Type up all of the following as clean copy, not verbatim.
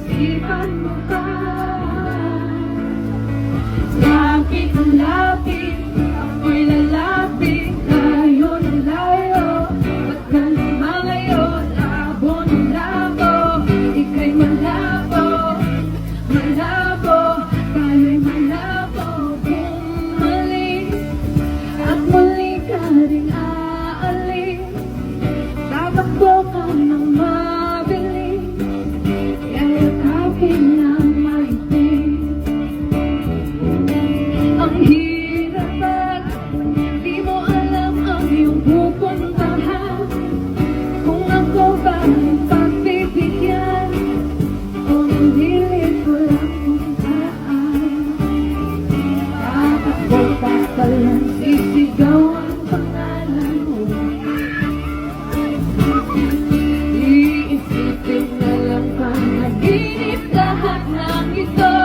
pinag-isipan mo pa. Lapit na lapit, ako'y lalapit. Layo na layo, ba't ka lumalayo? Labo na labo, ika'y malabo. Malabo, tayo'y malabo. Bumalik at muli ka rin aalis. Tatakbo ka ng mabilis, yayakapin ng mahigpit. Ang hirap at di mo alam ang iyong pupuntahan. Kung ako ba ay pagbibigyan o nililid ko lang kung saan. Tatakbo pa palang sisigaw ang pangalan mo. Iisipin na lang panaginip lahat ng ito.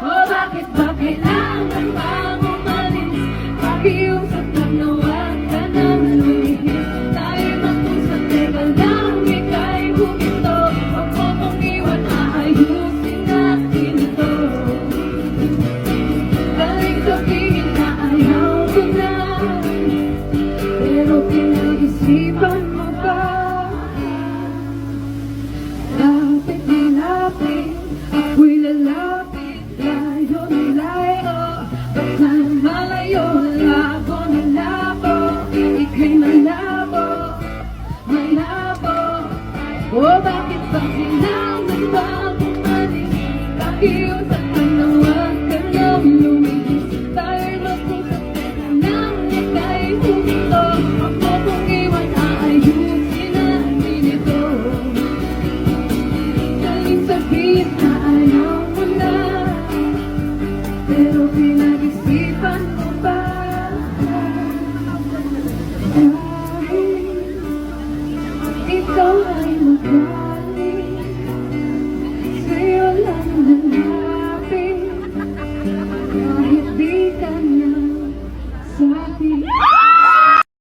O bakit ba kailangan pang umalis? Pakiusap na nawag ka nang lumihis. Tayo'y mag-usap, teka lang, ika'y humito. Huwag mo kong iwan, aayusin natin ito. Galing sabihin na ayaw ko na, pero pinag-isipan mo ba? Lapit na lapit, ako'y lalapit. Layo na layo, ba't ka lumalayo? Labo na labo, ika'y malabo. Malabo, o bakit ba kailangan ba umalis? Pakiusap ka na huwag ka nang lumihis. Tayo'y mag-usap, teka lang, ika'y humito. Huwag mo kong iwan, aayusin natin ito. Galing sabihin na ayaw mo na, pero pinag-isipan mo ba? Dahil ikaw ay magkakaroon